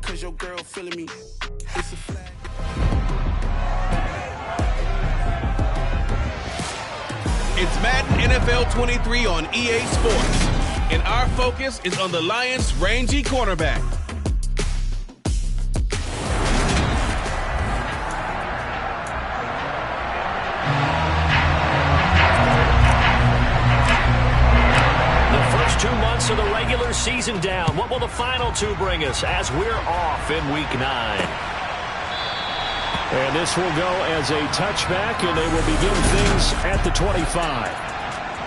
cause your girl feeling me. It's a flag. It's Madden NFL 23 on EA Sports, and our focus is on the Lions' rangy cornerback. The first 2 months of the regular season down. What will the final 2 bring us as we're off in Week 9? And this will go as a touchback, and they will begin things at the 25.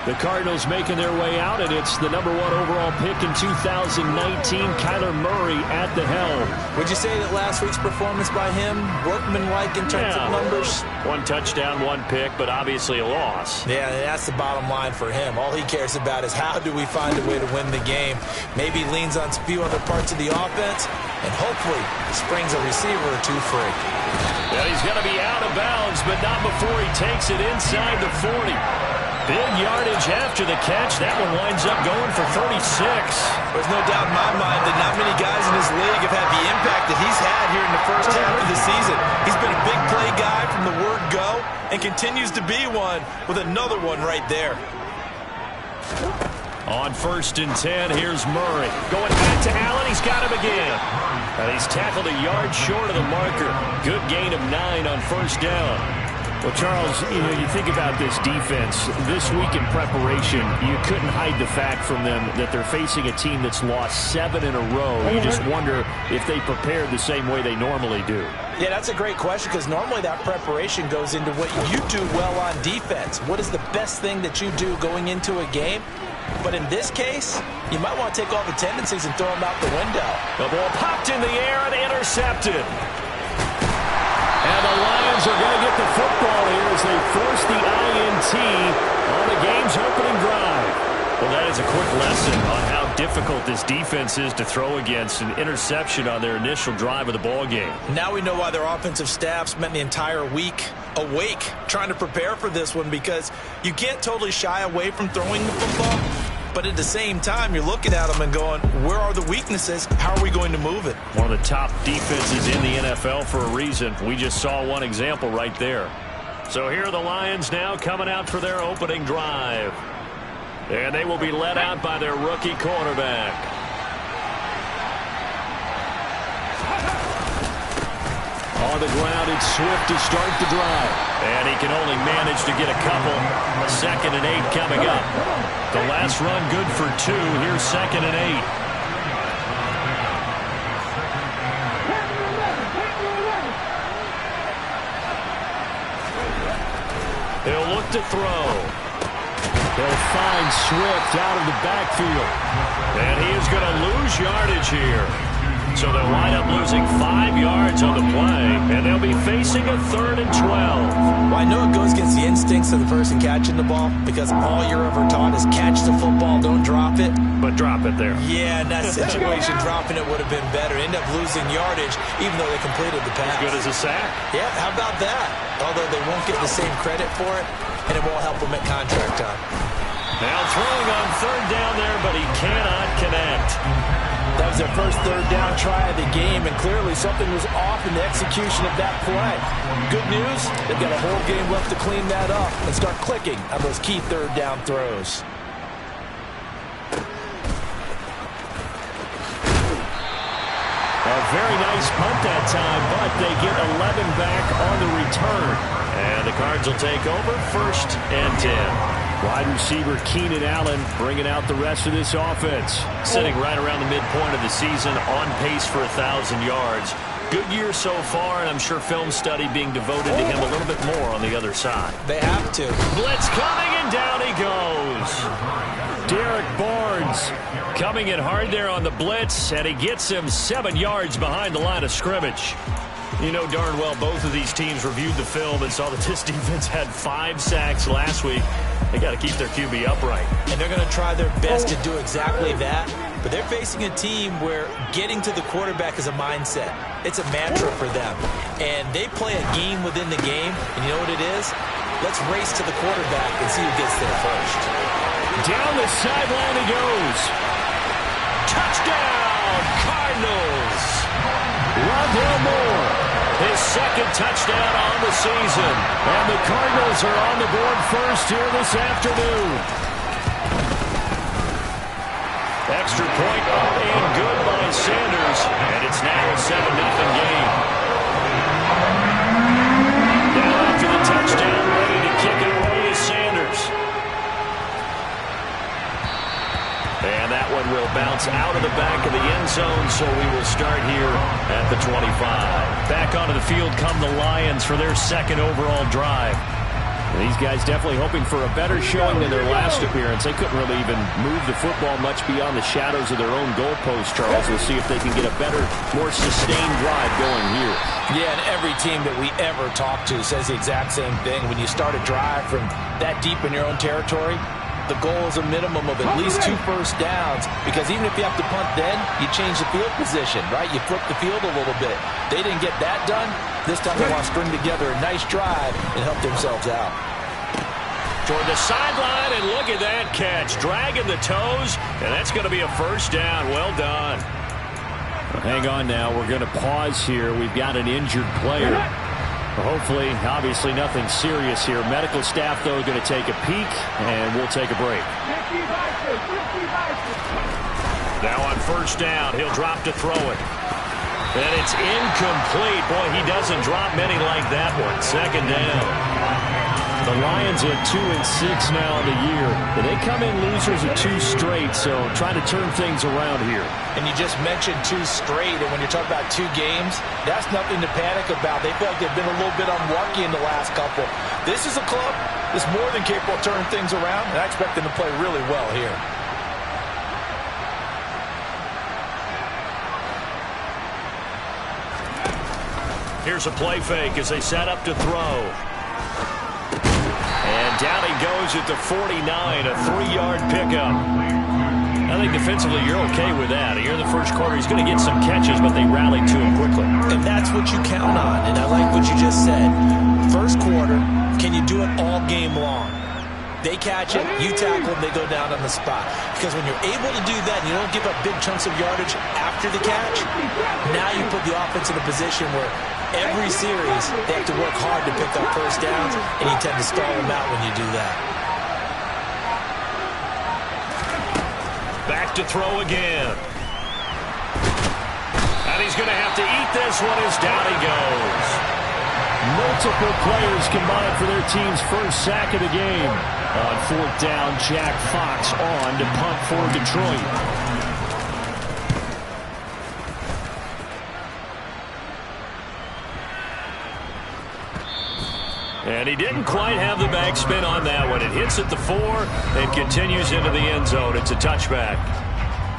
The Cardinals making their way out, and it's the #1 overall pick in 2019, Kyler Murray at the helm. Would you say that last week's performance by him, workmanlike in terms of numbers? 1 touchdown, 1 pick, but obviously a loss. Yeah, that's the bottom line for him. All he cares about is how do we find a way to win the game. Maybe leans on a few other parts of the offense, and hopefully springs a receiver or 2 free. Well, he's going to be out of bounds, but not before he takes it inside the 40. Big yardage after the catch. That one winds up going for 36. There's no doubt in my mind that not many guys in this league have had the impact that he's had here in the first half of the season. He's been a big play guy from the word go and continues to be one with another one right there. On 1st and 10, here's Murray. Going back to Allen. He's got him again. And he's tackled a yard short of the marker. Good gain of 9 on 1st down. Well, Charles, you think about this defense. This week in preparation, you couldn't hide the fact from them that they're facing a team that's lost 7 in a row. You just wonder if they prepared the same way they normally do. Yeah, that's a great question because normally that preparation goes into what you do well on defense. What is the best thing that you do going into a game? But in this case, you might want to take all the tendencies and throw them out the window. The ball popped in the air and intercepted. And the Lions are going to get the football here as they force the INT on the game's opening drive. Well, that is a quick lesson on how difficult this defense is to throw against. An interception on their initial drive of the ball game. Now we know why their offensive staff spent the entire week awake trying to prepare for this one, because you can't totally shy away from throwing the football. But at the same time, you're looking at them and going, where are the weaknesses? How are we going to move it? One of the top defenses in the NFL for a reason. We just saw one example right there. So here are the Lions now coming out for their opening drive. And they will be led out by their rookie quarterback. On the ground, it's Swift to start the drive. And he can only manage to get a couple. 2nd and 8 coming up. The last run good for 2. Here's 2nd and 8. He'll look to throw. He'll find Swift out of the backfield. And he is going to lose yardage here. So they'll wind up losing 5 yards on the play, and they'll be facing a 3rd and 12. Well, I know it goes against the instincts of the person catching the ball, because all you're ever taught is catch the football, don't drop it. But drop it there. Yeah, in that situation, dropping it would have been better. End up losing yardage, even though they completed the pass. As good as a sack. Yeah, how about that? Although they won't get the same credit for it, and it won't help them at contract time. Now throwing on 3rd down there, but he cannot connect. That was their first 3rd down try of the game, and clearly something was off in the execution of that play. Good news, they've got a whole game left to clean that up and start clicking on those key 3rd down throws. A very nice punt that time, but they get 11 back on the return. And the Cards will take over 1st and 10. Wide receiver Keenan Allen bringing out the rest of this offense. Sitting right around the midpoint of the season, on pace for 1,000 yards. Good year so far, and I'm sure film study being devoted to him a little bit more on the other side. They have to. Blitz coming, and down he goes. Derek Barnes coming in hard there on the blitz, and he gets him 7 yards behind the line of scrimmage. You know darn well both of these teams reviewed the film and saw that this defense had 5 sacks last week. They got to keep their QB upright. And they're going to try their best to do exactly that. But they're facing a team where getting to the quarterback is a mindset. It's a mantra for them. And they play a game within the game. And you know what it is? Let's race to the quarterback and see who gets there first. Down the sideline he goes. Touchdown, Cardinals. Rondale Moore, his second touchdown on the season. And the Cardinals are on the board first here this afternoon. Extra point up and good by Sanders. And it's now a 7-0 game. Now after the touchdown, ready to kick it away is Sanders. And that one will bounce out of the back of the end zone, so we will start here at the 25. Back onto the field come the Lions for their second overall drive. These guys definitely hoping for a better showing than their last appearance. They couldn't really even move the football much beyond the shadows of their own goalpost, Charles. We'll see if they can get a better, more sustained drive going here. Yeah, and every team that we ever talk to says the exact same thing. When you start a drive from that deep in your own territory, the goal is a minimum of at least 2 first downs, because even if you have to punt then, you change the field position, right? You flip the field a little bit. They didn't get that done. This time they want to string together a nice drive and help themselves out. Toward the sideline, and look at that catch. Dragging the toes, and that's going to be a first down. Well done. Well, hang on now. We're going to pause here. We've got an injured player. Hopefully, obviously nothing serious here. Medical staff, though, going to take a peek, and we'll take a break. Now on first down, he'll drop to throw it. And it's incomplete. Boy, he doesn't drop many like that one. Second down. The Lions at 2-6 now in the year. They come in losers of 2 straight, so trying to turn things around here. And you just mentioned 2 straight, and when you're talking about 2 games, that's nothing to panic about. They feel like they've been a little bit unlucky in the last couple. This is a club that's more than capable of turning things around, and I expect them to play really well here. Here's a play fake as they set up to throw. And down he goes at the 49, a 3-yard pickup. I think defensively you're okay with that. Here in the first quarter, he's going to get some catches, but they rallied to him quickly. And that's what you count on, and I like what you just said. First quarter, can you do it all game long? They catch it, you tackle them, they go down on the spot. Because when you're able to do that and you don't give up big chunks of yardage after the catch, now you put the offense in a position where every series they have to work hard to pick up first downs, and you tend to stall them out when you do that. Back to throw again. And he's going to have to eat this one as down he goes. Multiple players combined for their team's first sack of the game. On fourth down, Jack Fox on to punt for Detroit. And he didn't quite have the backspin on that one. It hits at the 4 and continues into the end zone. It's a touchback.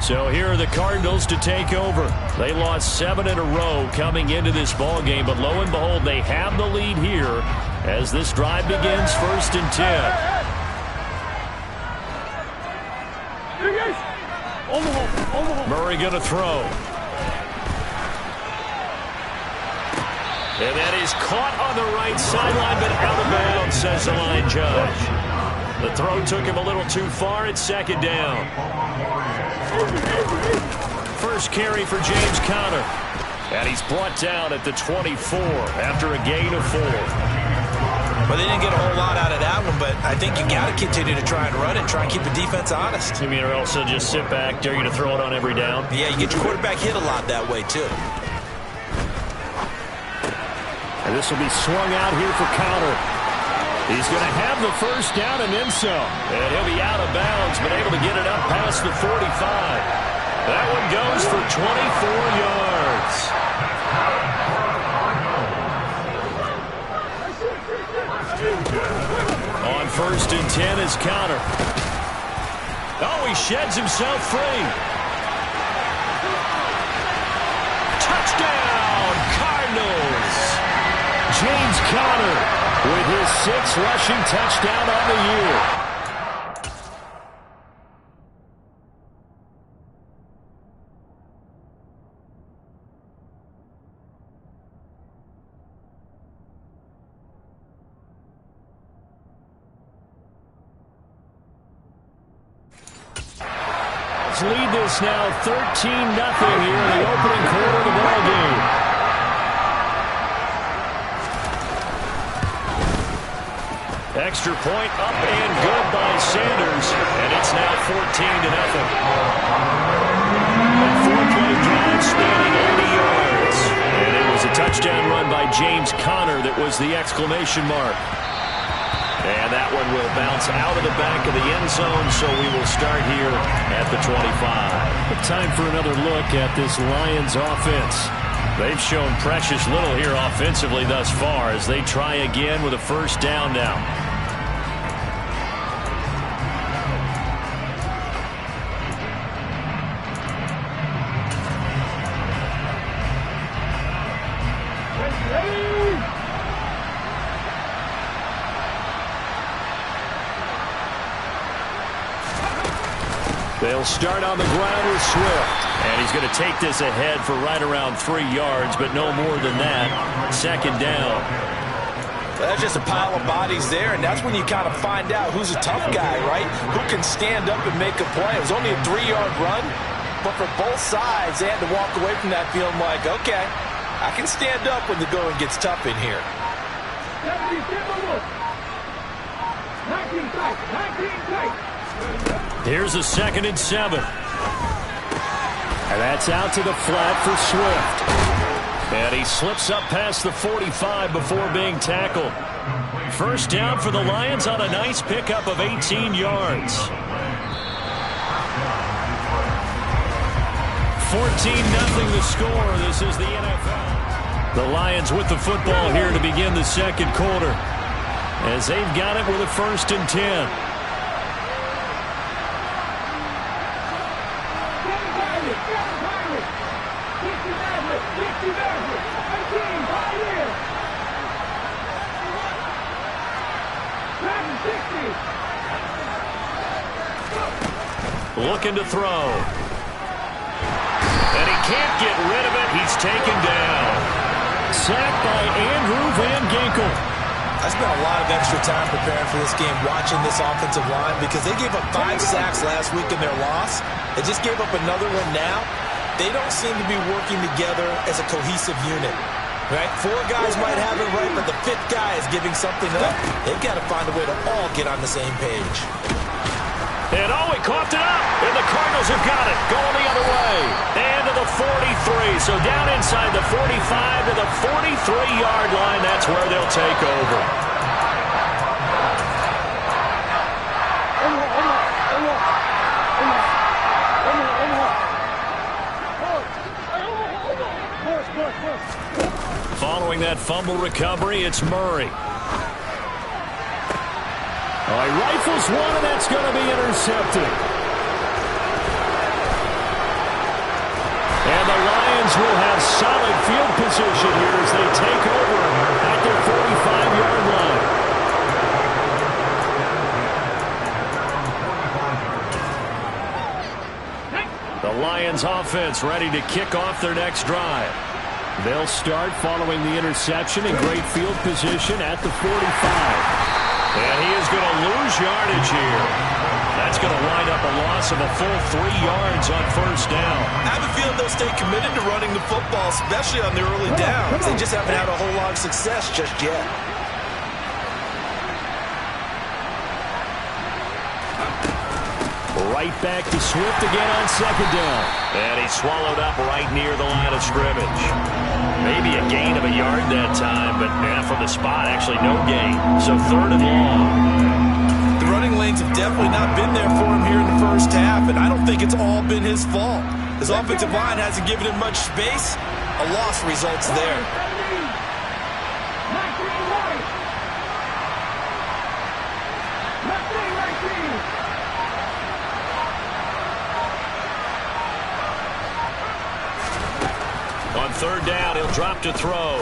So here are the Cardinals to take over. They lost 7 in a row coming into this ball game, but lo and behold, they have the lead here as this drive begins. First and 10. Murray going to throw. And that is caught on the right sideline, but out of bounds, says the line judge. The throw took him a little too far. It's second down. First carry for James Conner. And he's brought down at the 24 after a gain of 4. Well, they didn't get a whole lot out of that one, but I think you got to continue to try and run and try and keep the defense honest. You mean or else they'll just sit back, dare you to throw it on every down? Yeah, you get your quarterback hit a lot that way, too. And this will be swung out here for Conner. He's going to have the first down and then some. And he'll be out of bounds, but able to get it up past the 45. That one goes for 24 yards. On first and 10 is Conner. Oh, he sheds himself free. Touchdown, Cardinals. James Conner with his 6th rushing touchdown on the year. Lead this now 13-0 here in the opening quarter of the ball game. Extra point up and good by Sanders, and it's now 14-0. A 4-play drive spanning 80 yards, and it was a touchdown run by James Conner that was the exclamation mark. And that one will bounce out of the back of the end zone, so we will start here at the 25. Time for another look at this Lions offense. They've shown precious little here offensively thus far as they try again with a first down now. They'll start on the ground with Swift. And he's going to take this ahead for right around 3 yards, but no more than that. Second down. That's just a pile of bodies there, and that's when you kind of find out who's a tough guy, right? Who can stand up and make a play. It was only a 3-yard run, but for both sides, they had to walk away from that feeling like, okay, I can stand up when the going gets tough in here. 19 tight. Here's a 2nd and 7. And that's out to the flat for Swift. And he slips up past the 45 before being tackled. First down for the Lions on a nice pickup of 18 yards. 14-0 the score. This is the NFL. The Lions with the football here to begin the second quarter, as they've got it with a 1st and 10. Looking to throw. And he can't get rid of it. He's taken down. Sacked by Andrew Van Ginkel. I spent a lot of extra time preparing for this game, watching this offensive line, because they gave up 5 sacks last week in their loss. They just gave up another one now. They don't seem to be working together as a cohesive unit. Right? 4 guys might have it right, but the 5th guy is giving something up. They've got to find a way to all get on the same page. And he coughed it up, and the Cardinals have got it, going the other way. And to the 43, so down inside the 45 to the 43-yard line, that's where they'll take over. Following that fumble recovery, it's Murray. He rifles one, and that's going to be intercepted. And the Lions will have solid field position here as they take over at their 45-yard line. The Lions offense ready to kick off their next drive. They'll start following the interception in great field position at the 45. And he is going to lose yardage here. That's going to wind up a loss of a full 3 yards on first down. I have a feeling they'll stay committed to running the football, especially on the early downs. They just haven't had a whole lot of success just yet. Right back to Swift again on 2nd down. And he's swallowed up right near the line of scrimmage. Maybe a gain of a yard that time, but from the spot, actually no gain. So 3rd and long. The running lanes have definitely not been there for him here in the first half, and I don't think it's all been his fault. His offensive line hasn't given him much space. A loss results there. On 3rd down, he'll drop to throw.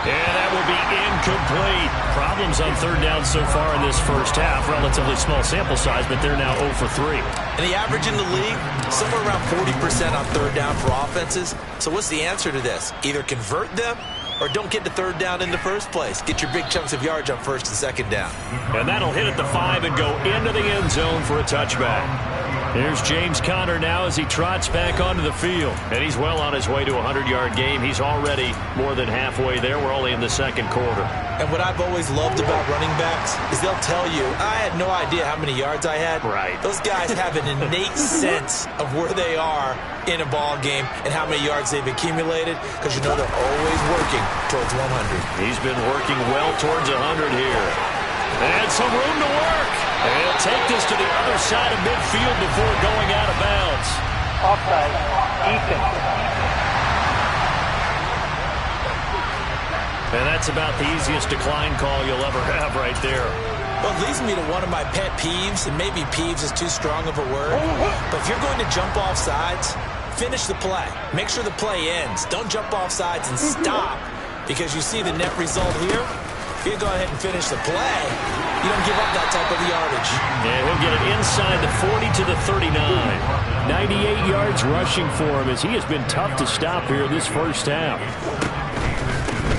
And that will be incomplete. Problems on 3rd down so far in this first half. Relatively small sample size, but they're now 0 for 3. And the average in the league, somewhere around 40% on 3rd down for offenses. So what's the answer to this? Either convert them or don't get to 3rd down in the first place. Get your big chunks of yards on 1st and 2nd down. And that'll hit at the 5 and go into the end zone for a touchback. Here's James Conner now as he trots back onto the field. And he's well on his way to a 100-yard game. He's already more than halfway there. We're only in the second quarter. And what I've always loved about running backs is they'll tell you, I had no idea how many yards I had. Right. Those guys have an innate sense of where they are in a ball game and how many yards they've accumulated, because you know they're always working towards 100. He's been working well towards 100 here. And some room to work. And he'll take this to the other side of midfield before going out of bounds. Offside. Defense. And that's about the easiest decline call you'll ever have right there. Well, it leads me to one of my pet peeves, and maybe peeves is too strong of a word, but if you're going to jump off sides, finish the play. Make sure the play ends. Don't jump off sides and stop, because you see the net result here. If you go ahead and finish the play, you don't give up that type of yardage. And he'll get it inside the 40 to the 39. 98 yards rushing for him as he has been tough to stop here this first half.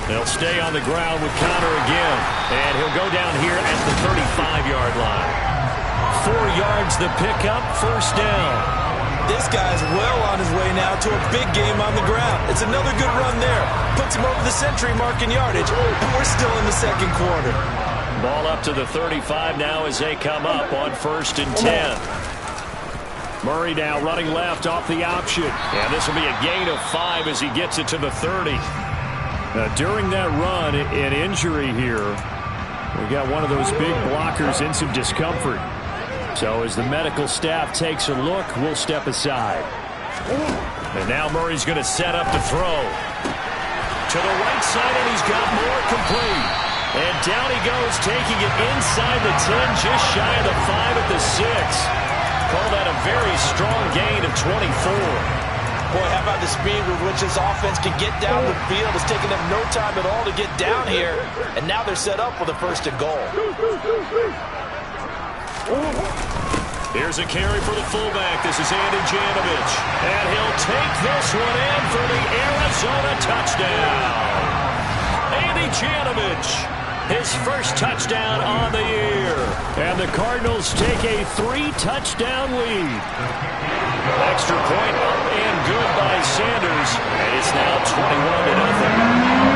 They'll stay on the ground with Conner again. And he'll go down here at the 35-yard line. 4 yards the pickup, first down. This guy's well on his way now to a big game on the ground. It's another good run there. Puts him over the century mark in yardage. And we're still in the second quarter. Ball up to the 35 now as they come up on 1st and 10. Murray now running left off the option. And this will be a gain of 5 as he gets it to the 30. During that run, an injury here. We got one of those big blockers in some discomfort. So as the medical staff takes a look, we'll step aside. And now Murray's going to set up to throw. To the right side, and he's got more complete. And down he goes, taking it inside the 10, just shy of the 5 at the 6. Call that a very strong gain of 24. Boy, how about the speed with which this offense can get down the field? It's taken them no time at all to get down here. And now they're set up with a 1st and goal. Here's a carry for the fullback. This is Andy Janovich. And he'll take this one in for the Arizona touchdown. Andy Janovich, his first touchdown on the year. And the Cardinals take a 3-touchdown lead. Extra point up and good by Sanders. And it's now 21-0.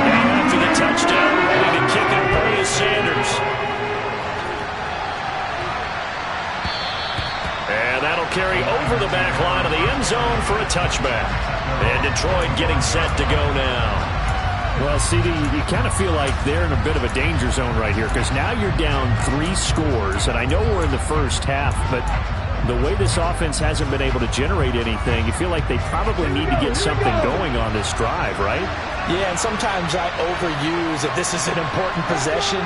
And after the touchdown, ready to kick it for is Sanders. And that'll carry over the back line of the end zone for a touchback. And Detroit getting set to go now. Well, CD, you kind of feel like they're in a bit of a danger zone right here, because now you're down 3 scores. And I know we're in the first half, but the way this offense hasn't been able to generate anything, you feel like they probably need to get something going on this drive, right? Yeah, and sometimes I overuse that this is an important possession.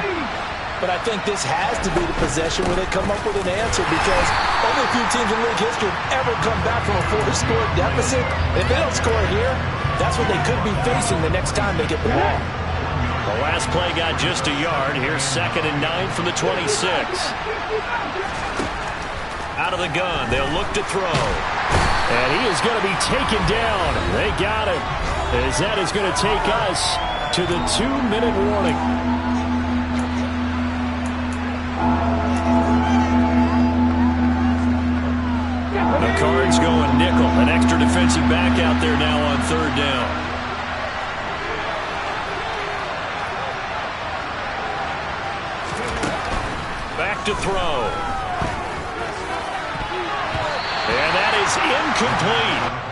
But I think this has to be the possession where they come up with an answer, because only a few teams in league history have ever come back from a 4-score deficit. And if they don't score here, that's what they could be facing the next time they get the ball. The last play got just a yard. Here's 2nd and 9 from the 26. Out of the gun, they'll look to throw. And he is going to be taken down. They got him. As that is going to take us to the 2-minute warning. The Cards going nickel. An extra defensive back out there now on 3rd down. Back to throw. And that is incomplete.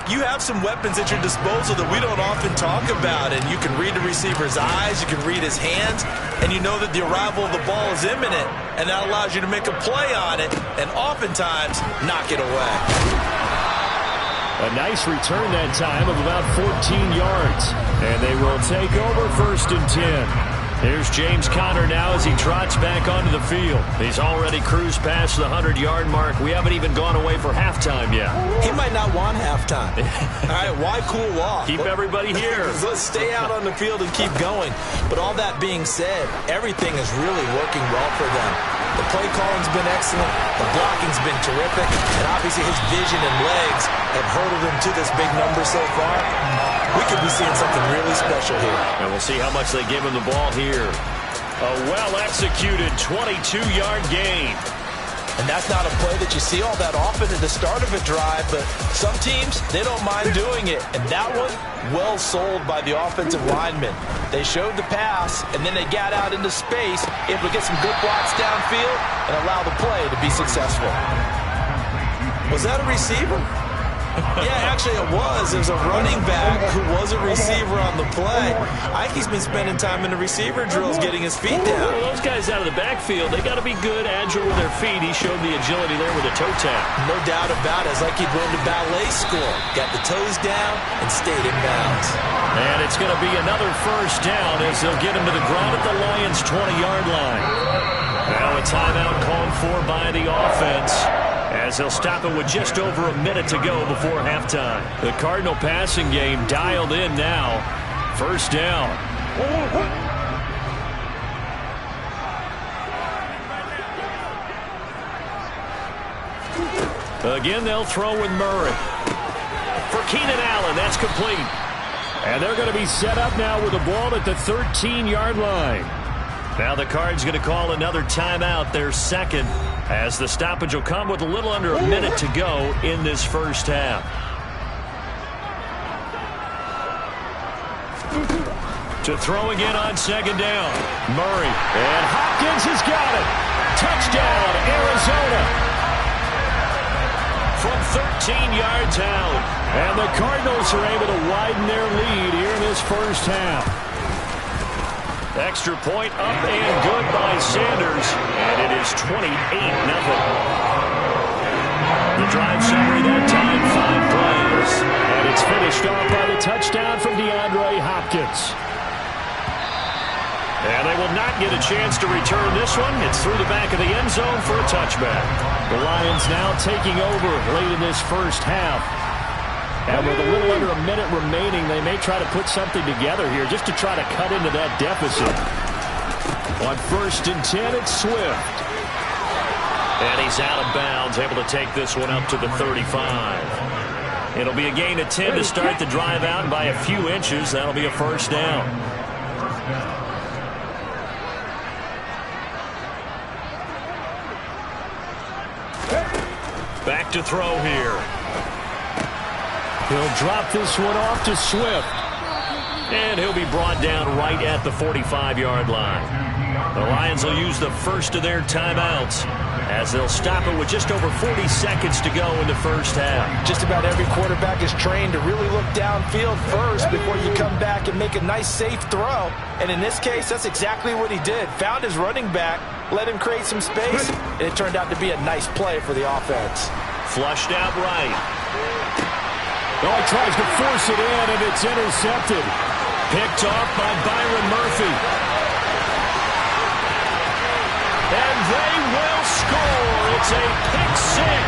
You have some weapons at your disposal that we don't often talk about, and you can read the receiver's eyes, you can read his hands, and you know that the arrival of the ball is imminent, and that allows you to make a play on it and oftentimes knock it away. A nice return that time of about 14 yards, and they will take over 1st and 10. Here's James Conner now as he trots back onto the field. He's already cruised past the 100-yard mark. We haven't even gone away for halftime yet. He might not want halftime. All right, why cool off? Keep everybody here. Let's stay out on the field and keep going. But all that being said, everything is really working well for them. The play calling's been excellent. The blocking's been terrific. And obviously his vision and legs have herded him to this big number so far. We could be seeing something really special here. And we'll see how much they give him the ball here. A well-executed 22-yard gain. And that's not a play that you see all that often at the start of a drive, but some teams, they don't mind doing it. And that one, well sold by the offensive lineman. They showed the pass, and then they got out into space, able to get some good blocks downfield and allow the play to be successful. Was that a receiver? Yeah, actually it was. It was a running back who was a receiver on the play. Ike's been spending time in the receiver drills getting his feet down. Well, those guys out of the backfield, they got to be good, agile with their feet. He showed the agility there with a toe tap. No doubt about it. It's like he'd gone to ballet school. Got the toes down and stayed in bounds. And it's going to be another first down as they'll get him to the ground at the Lions' 20-yard line. Now a timeout called for by the offense, as they'll stop it with just over a minute to go before halftime. The Cardinal passing game dialed in now. First down. Again, they'll throw with Murray. For Keenan Allen, that's complete. And they're going to be set up now with the ball at the 13-yard line. Now the Cards going to call another timeout, their second, as the stoppage will come with a little under a minute to go in this first half. To throw again on second down. Murray. And Hopkins has got it. Touchdown, Arizona. From 13 yards out. And the Cardinals are able to widen their lead here in this first half. Extra point up and good by Sanders. And it is 28-0. The drive summary that time, 5 plays. And it's finished off by the touchdown from DeAndre Hopkins. And they will not get a chance to return this one. It's through the back of the end zone for a touchback. The Lions now taking over late in this first half. And with a little under a minute remaining, they may try to put something together here just to try to cut into that deficit. On 1st and 10, it's Swift. And he's out of bounds, able to take this one up to the 35. It'll be a gain of 10 to start the drive out, and by a few inches, that'll be a first down. Back to throw here. He'll drop this one off to Swift. And he'll be brought down right at the 45-yard line. The Lions will use the first of their timeouts as they'll stop it with just over 40 seconds to go in the first half. Just about every quarterback is trained to really look downfield first before you come back and make a nice, safe throw. And in this case, that's exactly what he did. Found his running back, let him create some space, and it turned out to be a nice play for the offense. Flushed out right. Oh, he tries to force it in, and it's intercepted. Picked off by Byron Murphy. And they will score. It's a pick six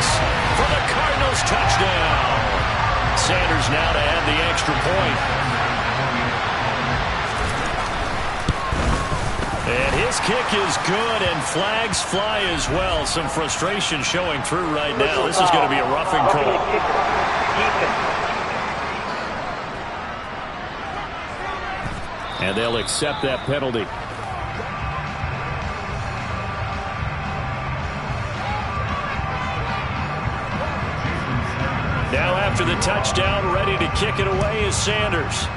for the Cardinals touchdown. Sanders now to add the extra point. And his kick is good, and flags fly as well. Some frustration showing through right now. This is going to be a roughing call. And they'll accept that penalty. Now after the touchdown, ready to kick it away is Sanders.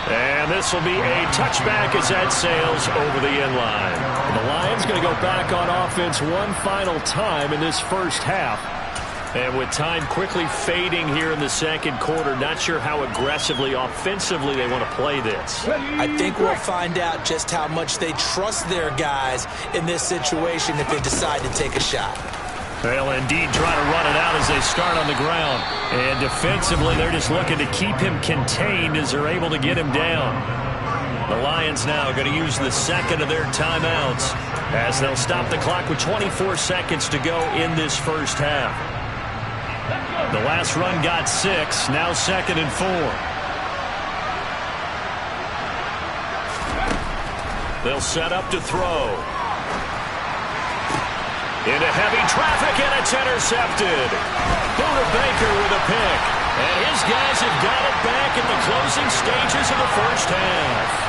And this will be a touchback as that sails over the end line. And the Lions going to go back on offense one final time in this first half. And with time quickly fading here in the second quarter, not sure how aggressively, offensively they want to play this. I think we'll find out just how much they trust their guys in this situation if they decide to take a shot. They'll indeed try to run it out as they start on the ground. And defensively, they're just looking to keep him contained as they're able to get him down. The Lions now going to use the second of their timeouts as they'll stop the clock with 24 seconds to go in this first half. The last run got 6, now 2nd and 4. They'll set up to throw. Into heavy traffic, and it's intercepted. Buda Baker with a pick. And his guys have got it back in the closing stages of the first half.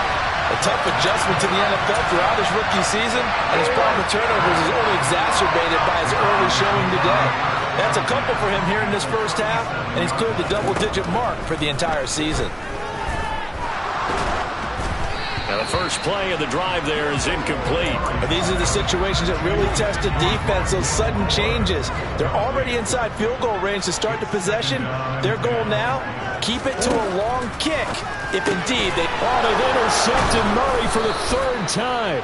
A tough adjustment to the NFL throughout his rookie season, and his problem with turnovers is only exacerbated by his early showing today. That's a couple for him here in this first half, and he's cleared the double-digit mark for the entire season. Now the first play of the drive there is incomplete. These are the situations that really test the defense, those sudden changes. They're already inside field goal range to start the possession. Their goal now, keep it to a long kick, if indeed they... Oh, they've intercepted Murray for the 3rd time.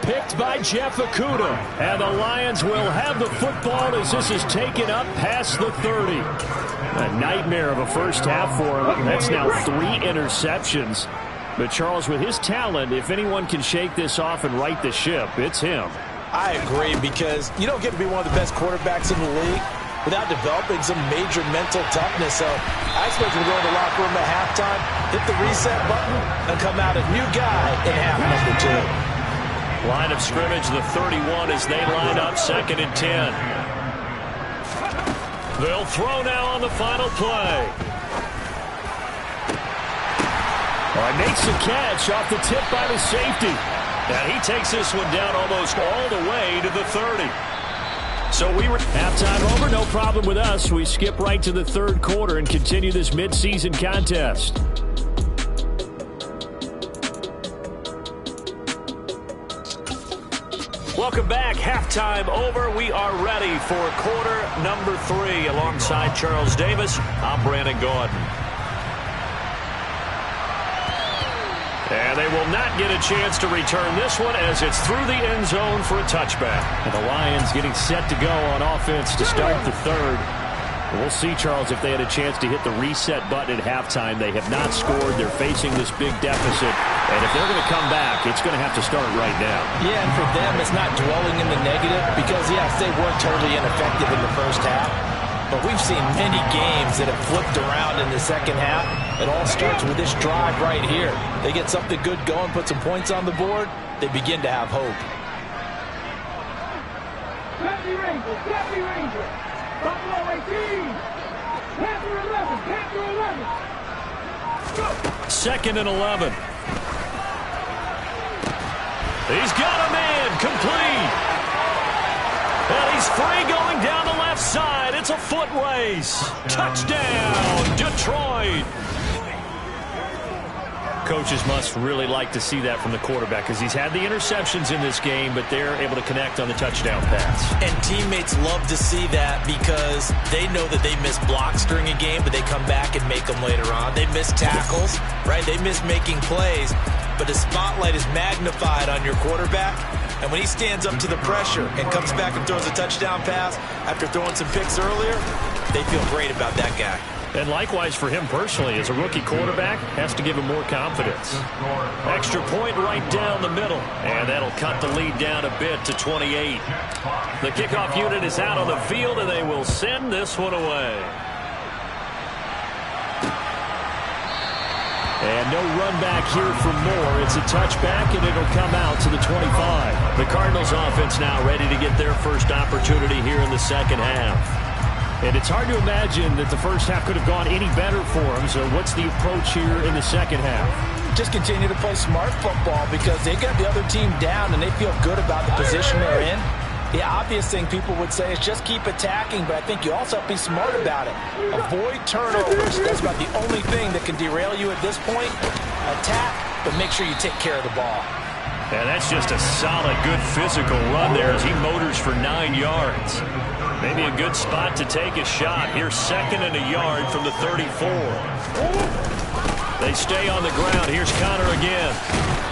Picked by Jeff Okudah. And the Lions will have the football as this is taken up past the 30. A nightmare of a first half for him. That's now 3 interceptions. But, Charles, with his talent, if anyone can shake this off and right the ship, it's him. I agree, because you don't get to be one of the best quarterbacks in the league without developing some major mental toughness. So I expect him to go in the locker room at halftime, hit the reset button, and come out a new guy in half number 2. Line of scrimmage, the 31 as they line up, 2nd and 10. They'll throw now on the final play. Makes the catch off the tip by the safety. And he takes this one down almost all the way to the 30. So we were halftime over, no problem with us. We skip right to the 3rd quarter and continue this midseason contest. Welcome back. Halftime over. We are ready for quarter number 3. Alongside Charles Davis, I'm Brandon Gordon. And they will not get a chance to return this one as it's through the end zone for a touchback. And the Lions getting set to go on offense to start the 3rd. We'll see, Charles, if they had a chance to hit the reset button at halftime. They have not scored. They're facing this big deficit. And if they're going to come back, it's going to have to start right now. Yeah, and for them, it's not dwelling in the negative because, yes, they were totally ineffective in the first half. But we've seen many games that have flipped around in the second half. It all starts with this drive right here. They get something good going, put some points on the board, they begin to have hope. Happy Rangers, Happy Rangers. Buffalo 18. Panther 11, Panther 11. Go. 2nd and 11. He's got a man, complete. And he's free going down the left side. It's a foot race. Touchdown, Detroit. Coaches must really like to see that from the quarterback because he's had the interceptions in this game, but they're able to connect on the touchdown pass. And teammates love to see that because they know that they miss blocks during a game, but they come back and make them later on. They miss tackles, right? They miss making plays, but the spotlight is magnified on your quarterback. And when he stands up to the pressure and comes back and throws a touchdown pass after throwing some picks earlier, they feel great about that guy. And likewise for him personally, as a rookie quarterback, has to give him more confidence. Extra point right down the middle. And that'll cut the lead down a bit to 28. The kickoff unit is out on the field, and they will send this one away. And no run back here for more. It's a touchback, and it'll come out to the 25. The Cardinals offense now ready to get their first opportunity here in the second half. And it's hard to imagine that the first half could have gone any better for them. So what's the approach here in the second half? Just continue to play smart football because they got the other team down and they feel good about the position they're in. The obvious thing people would say is just keep attacking, but I think you also have to be smart about it. Avoid turnovers. That's about the only thing that can derail you at this point. Attack, but make sure you take care of the ball. And that's just a solid, good physical run there as he motors for 9 yards. Maybe a good spot to take a shot. Here's 2nd and a yard from the 34. They stay on the ground. Here's Connor again.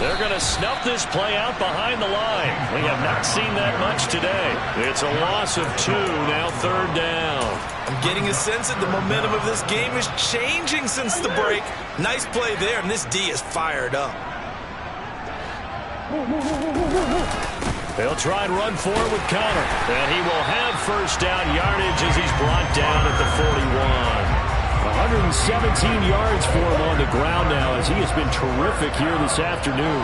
They're going to snuff this play out behind the line. We have not seen that much today. It's a loss of 2, now 3rd down. I'm getting a sense that the momentum of this game is changing since the break. Nice play there, and this D is fired up. They'll try and run forward with Connor. And he will have first down yardage as he's brought down at the 41. 117 yards for him on the ground now as he has been terrific here this afternoon.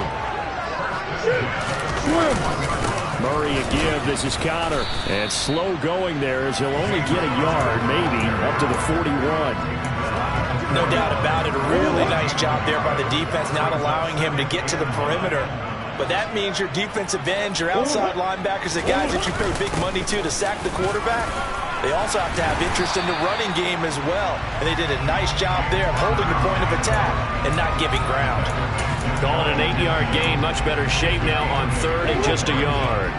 Murray a give. This is Connor. And slow going there as he'll only get a yard, maybe, up to the 41. No doubt about it. A really nice job there by the defense, not allowing him to get to the perimeter. But that means your defensive ends, your outside linebackers, the guys that you pay big money to sack the quarterback, they also have to have interest in the running game as well. And they did a nice job there of holding the point of attack and not giving ground. Calling an 8-yard gain, much better shape now on third and just a yard.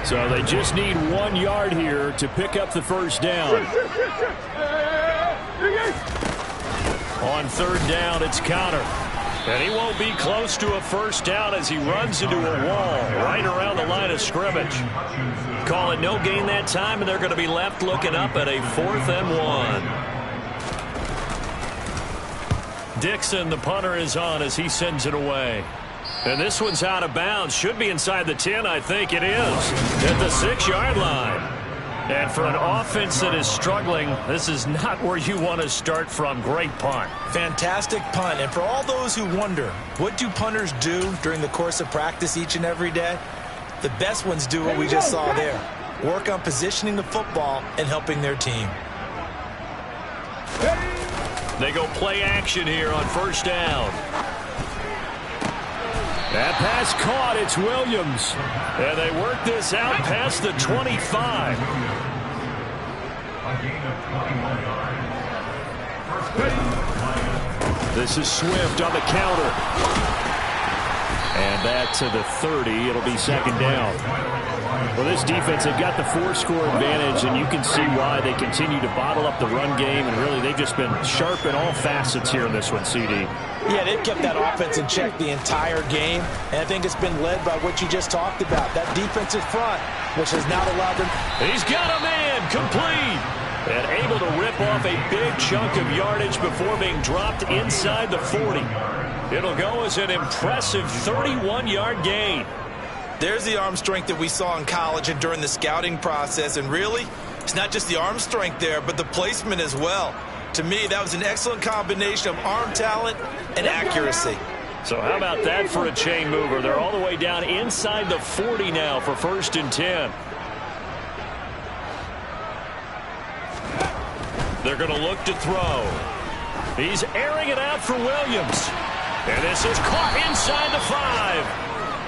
So they just need 1 yard here to pick up the first down. On third down, it's Connor. And he won't be close to a first down as he runs into a wall right around the line of scrimmage. Call it no gain that time, and they're going to be left looking up at a 4th and 1. Dixon, the punter, is on as he sends it away. And this one's out of bounds. Should be inside the 10, I think it is. At the 6-yard line. And for an offense that is struggling, this is not where you want to start from. Great punt. Fantastic punt. And for all those who wonder, what do punters do during the course of practice each and every day? The best ones do what we just saw there. Work on positioning the football and helping their team. They go play action here on first down. That pass caught. It's Williams. And they work this out past the 25. This is Swift on the counter. And that to the 30. It'll be second down. Well, this defense, they've got the 4-score advantage, and you can see why they continue to bottle up the run game. And really, they've just been sharp in all facets here in this one, CD. Yeah, they've kept that offense in check the entire game, and I think it's been led by what you just talked about, that defensive front, which has not allowed them. He's got a man, complete, and able to rip off a big chunk of yardage before being dropped inside the 40. It'll go as an impressive 31-yard gain. There's the arm strength that we saw in college and during the scouting process, and really, it's not just the arm strength there, but the placement as well. To me, that was an excellent combination of arm talent and accuracy. So how about that for a chain mover? They're all the way down inside the 40 now for 1st and 10. They're going to look to throw. He's airing it out for Williams. And this is caught inside the 5.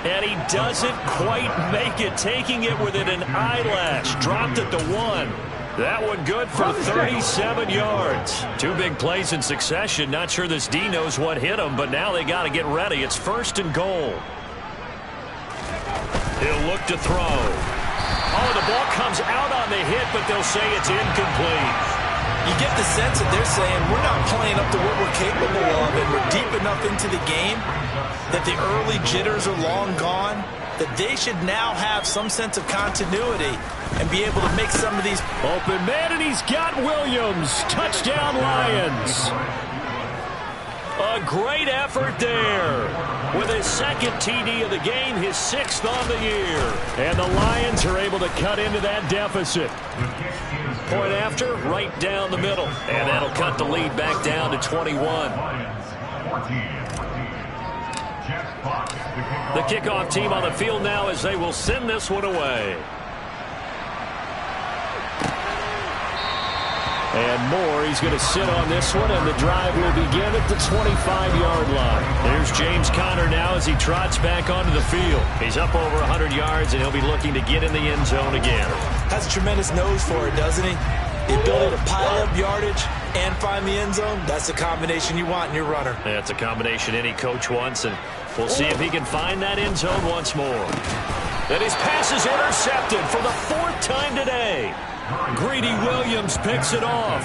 And he doesn't quite make it, taking it within an eyelash. Dropped at the 1. That one good for 37 yards. 2 big plays in succession. Not sure this D knows what hit him, but now they got to get ready. It's 1st and goal. He'll look to throw. Oh, the ball comes out on the hit, but they'll say it's incomplete. You get the sense that they're saying we're not playing up to what we're capable of, and we're deep enough into the game that the early jitters are long gone, that they should now have some sense of continuity and be able to make some of these. Open man, and he's got Williams. Touchdown, Lions. A great effort there. With his 2nd TD of the game, his 6th on the year. And the Lions are able to cut into that deficit. Point after, right down the middle. And that'll cut the lead back down to 21. The kickoff team on the field now as they will send this one away. And Moore, he's going to sit on this one, and the drive will begin at the 25-yard line. There's James Conner now as he trots back onto the field. He's up over 100 yards, and he'll be looking to get in the end zone again. Has a tremendous nose for it, doesn't he? The ability to pile up yardage and find the end zone, that's the combination you want in your runner. That's a combination any coach wants, and we'll see if he can find that end zone once more. And his pass is intercepted for the 4th time today. Greedy Williams picks it off.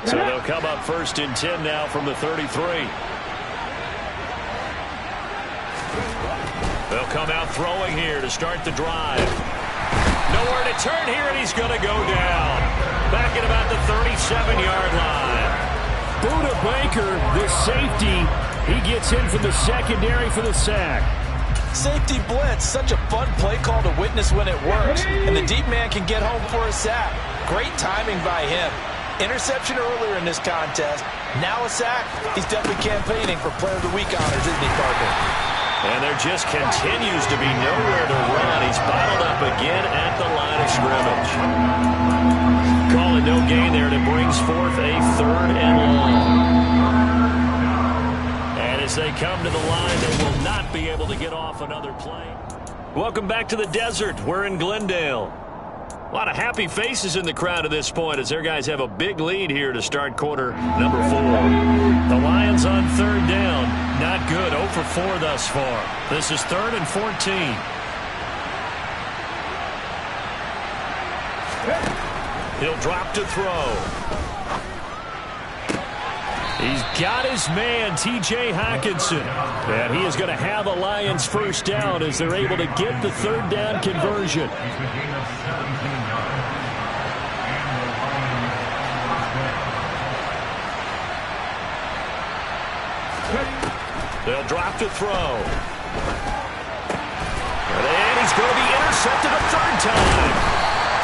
So they'll come up 1st and 10 now from the 33. They'll come out throwing here to start the drive. Nowhere to turn here, and he's going to go down. Back at about the 37-yard line. Buda Baker, the safety, he gets in from the secondary for the sack. Safety blitz, such a fun play call to witness when it works. And the deep man can get home for a sack. Great timing by him. Interception earlier in this contest. Now a sack. He's definitely campaigning for Player of the Week honors, isn't he, partner? And there just continues to be nowhere to run. He's bottled up again at the line of scrimmage. Call it no gain there, and it brings forth a 3rd and long. And as they come to the line, they will not be able to get off another play. Welcome back to the desert. We're in Glendale. A lot of happy faces in the crowd at this point as their guys have a big lead here to start quarter number 4. The Lions on 3rd down. Not good. 0 for 4 thus far. This is 3rd and 14. He'll drop to throw. He's got his man, T.J. Hockenson. And he is going to have a Lions first down as they're able to get the 3rd down conversion. They'll drop to throw. And he's going to be intercepted a 3rd time.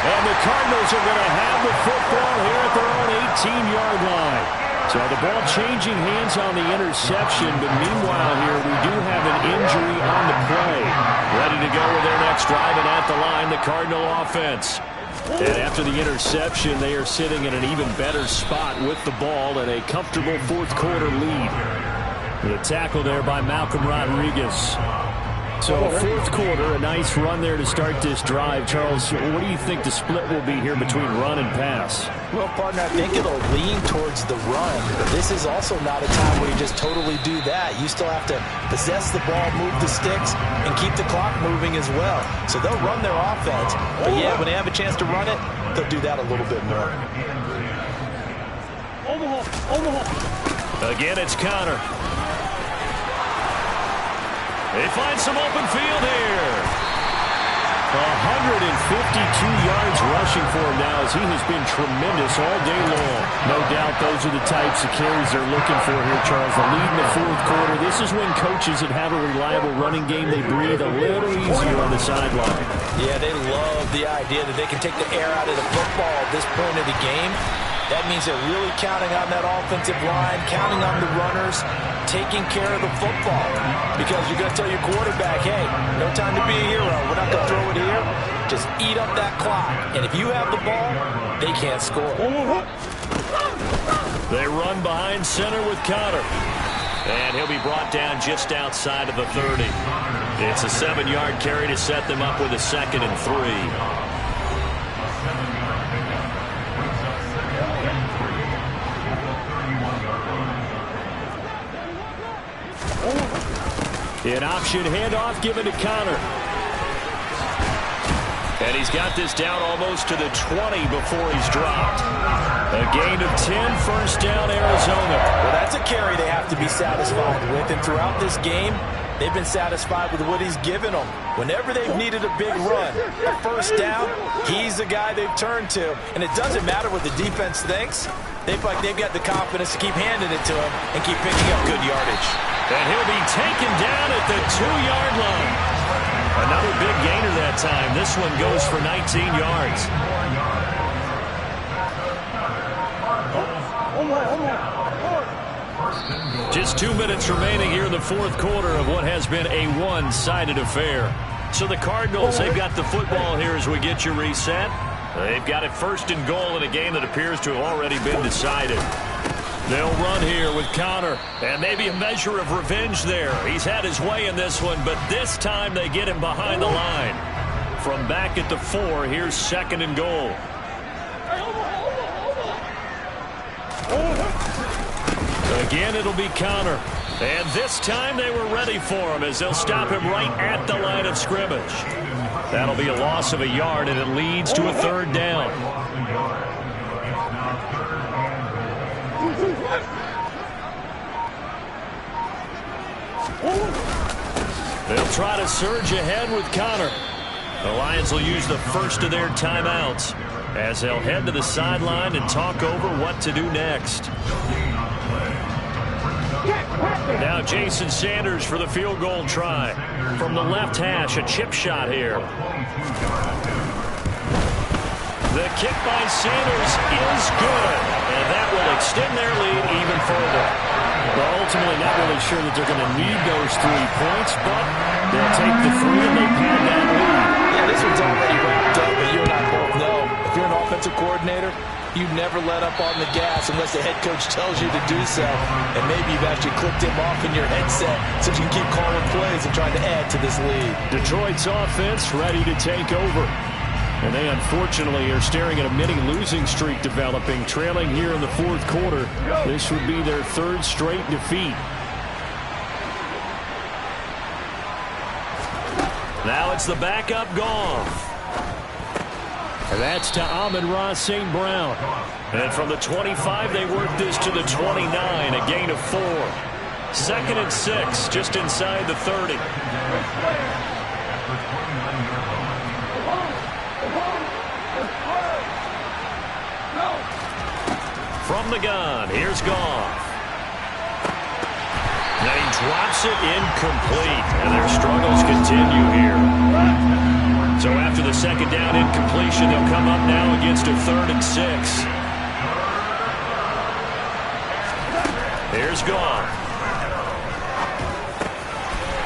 And the Cardinals are going to have the football here at their own 18-yard line. So the ball changing hands on the interception, but meanwhile here we do have an injury on the play. Ready to go with their next drive, and at the line, the Cardinal offense. And after the interception, they are sitting in an even better spot with the ball and a comfortable 4th quarter lead. The tackle there by Malcolm Rodriguez. So 4th quarter, a nice run there to start this drive. Charles, what do you think the split will be here between run and pass? Well, partner, I think it'll lean towards the run. But this is also not a time where you just totally do that. You still have to possess the ball, move the sticks, and keep the clock moving as well. So they'll run their offense. But, yeah, when they have a chance to run it, they'll do that a little bit more. Again, it's Connor. They find some open field here. 152 yards rushing for him now as he has been tremendous all day long. No doubt those are the types of carries they're looking for here, Charles. The lead in the 4th quarter. This is when coaches that have a reliable running game, they breathe a little easier on the sideline. Yeah, they love the idea that they can take the air out of the football at this point of the game. That means they're really counting on that offensive line, counting on the runners, taking care of the football. Because you're going to tell your quarterback, hey, no time to be a hero. We're not going to throw it here. Just eat up that clock. And if you have the ball, they can't score. They run behind center with Connor. And he'll be brought down just outside of the 30. It's a 7-yard carry to set them up with a 2nd and 3. An option handoff given to Connor. And he's got this down almost to the 20 before he's dropped. A gain of 10, first down, Arizona. Well, that's a carry they have to be satisfied with. And throughout this game, they've been satisfied with what he's given them. Whenever they've needed a big run, a first down, he's the guy they've turned to. And it doesn't matter what the defense thinks. They feel like they've got the confidence to keep handing it to him and keep picking up good yardage. And he'll be taken down at the 2-yard line. Another big gainer that time. This one goes for 19 yards. Just 2 minutes remaining here in the 4th quarter of what has been a one-sided affair. So the Cardinals, they've got the football here as we get you reset. They've got it 1st and goal in a game that appears to have already been decided. They'll run here with Connor, and maybe a measure of revenge there. He's had his way in this one, but this time they get him behind the line. From back at the 4, here's 2nd and goal. Again, it'll be Connor. And this time they were ready for him as they'll stop him right at the line of scrimmage. That'll be a loss of a yard, and it leads to a 3rd down. They'll try to surge ahead with Connor. The Lions will use the first of their timeouts. as they'll head to the sideline and talk over what to do next. Now Jason Sanders for the field goal try. From the left hash, a chip shot here. The kick by Sanders is good, and that will extend their lead even further. Well, ultimately not really sure that they're going to need those 3 points, but they'll take the 3 and they pad that lead. Yeah, this one's already wrapped up, but you and I both know if you're an offensive coordinator, you never let up on the gas unless the head coach tells you to do so. And maybe you've actually clicked him off in your headset so you can keep calling plays and trying to add to this lead. Detroit's offense ready to take over. And they unfortunately are staring at a mini losing streak developing, trailing here in the 4th quarter. This would be their 3rd straight defeat. Now it's the backup Goff. And that's to Amon-Ra St. Brown. And from the 25, they work this to the 29, a gain of 4. 2nd and 6, just inside the 30. From the gun, here's Goff. And he drops it incomplete, and their struggles continue here. So after the 2nd down incompletion, they'll come up now against a 3rd and 6. Here's Goff.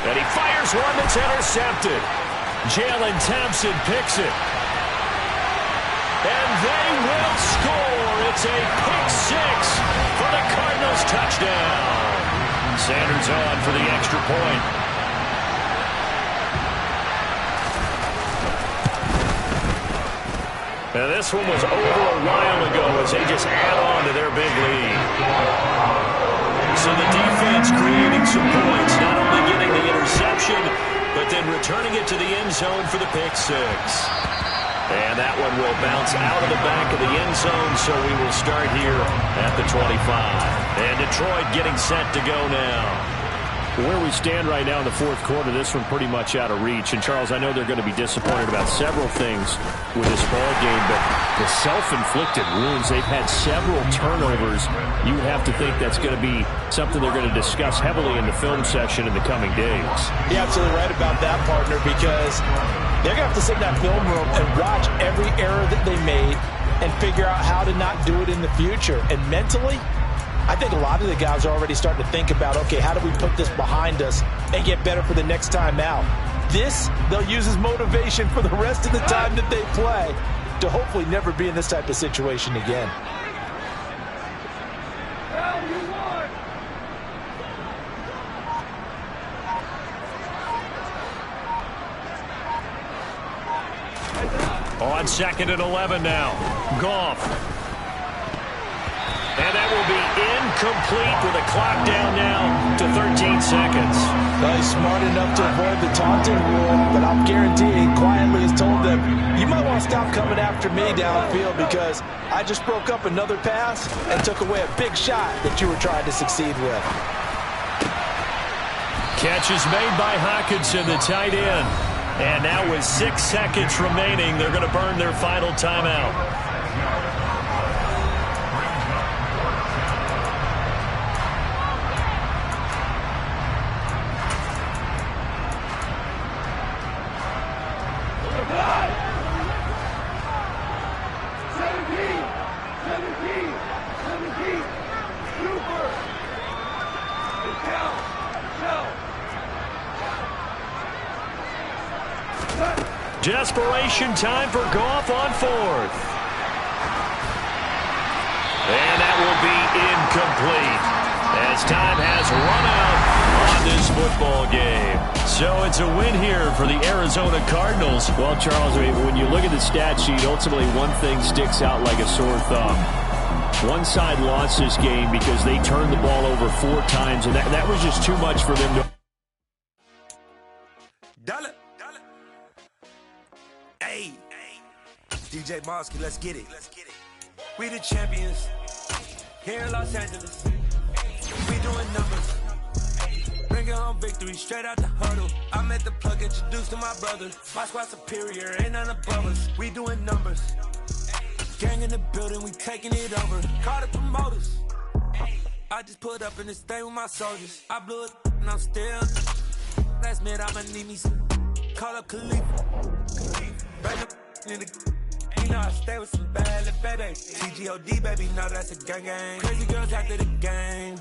And he fires one that's intercepted. Jalen Thompson picks it. And they will score. It's a pick 6 for the Cardinals touchdown. Sanders on for the extra point. And this one was over a while ago as they just add on to their big lead. So the defense creating some points, not only getting the interception, but then returning it to the end zone for the pick 6. And that one will bounce out of the back of the end zone, so we will start here at the 25. And Detroit getting set to go now. Where we stand right now in the 4th quarter, this one pretty much out of reach. And, Charles, I know they're going to be disappointed about several things with this ball game, but the self-inflicted wounds, they've had several turnovers. You have to think that's going to be something they're going to discuss heavily in the film session in the coming days. You're absolutely right about that, partner, because they're going to have to sit in that film room and watch every error that they made and figure out how to not do it in the future. And mentally, I think a lot of the guys are already starting to think about, okay, how do we put this behind us and get better for the next time out? This, they'll use as motivation for the rest of the time that they play to hopefully never be in this type of situation again. On 2nd and 11 now. Goff. And that will be incomplete with a clock down now to 13 seconds. Well, he's smart enough to avoid the taunting rule, but I'm guaranteeing quietly has told them, you might want to stop coming after me downfield because I just broke up another pass and took away a big shot that you were trying to succeed with. Catch is made by Hawkinson, the tight end. And now with 6 seconds remaining, they're going to burn their final timeout. Desperation time for Goff on 4th. And that will be incomplete as time has run out on this football game. So it's a win here for the Arizona Cardinals. Well, Charles, I mean, when you look at the stat sheet, ultimately one thing sticks out like a sore thumb. One side lost this game because they turned the ball over 4 times, and that was just too much for them to... Hey, DJ Mosky, let's get it. We the champions here in Los Angeles. We doing numbers. Bringing home victory straight out the huddle. I met the plug, introduced to my brothers. My squad superior, ain't none above us. We doing numbers. Gang in the building, we taking it over. Call the promoters. I just put up in this thing with my soldiers. I blew it and I'm still. Last minute I'ma need me some. Call up Khalifa. Bring up in the. You know I stay with some bad little baby. TGOD baby, know that's a gang gang. Crazy girls after the game.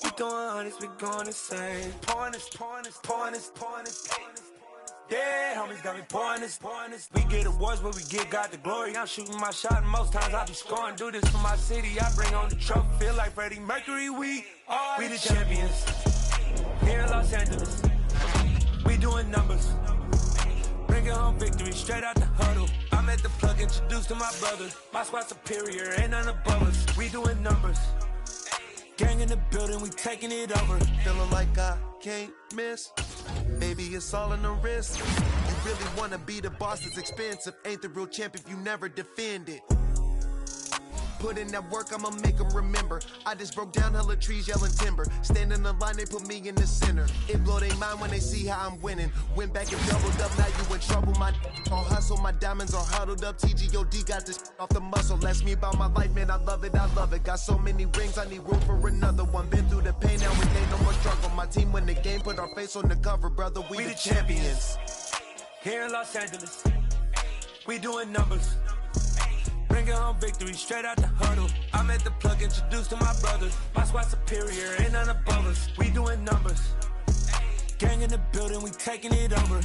We going honest, we going insane. Pouring this. Yeah, homies got me pouring this. We get awards, but we give God the glory. I'm shooting my shot, and most times I be scoring. Do this for my city, I bring on the trophy. Feel like Freddie Mercury, we the champions. Here in Los Angeles, we doing numbers. Bringing home victory, straight out the huddle. I'm at the plug, introduced to my brothers. My squad superior, ain't none above us. We doing numbers. Gang in the building, we taking it over. Feeling like I can't miss. Baby, it's all in the wrist. You really wanna be the boss, it's expensive. Ain't the real champ if you never defend it. Put in that work, I'ma make them remember. I just broke down hella trees, yelling timber. Stand in the line, they put me in the center. It blow their mind when they see how I'm winning. Went back and doubled up, now you in trouble. My on hustle, my diamonds are huddled up. TGOD got this off the muscle. Ask me about my life, man, I love it. Got so many rings, I need room for another one. Been through the pain, now it ain't no more struggle. My team win the game, put our face on the cover, brother. We the champions. Here in Los Angeles, we doing numbers. Bringing home victory, straight out the huddle. I'm at the plug, introduced to my brothers. My squad superior, ain't none above us. We doing numbers. Gang in the building, we taking it over.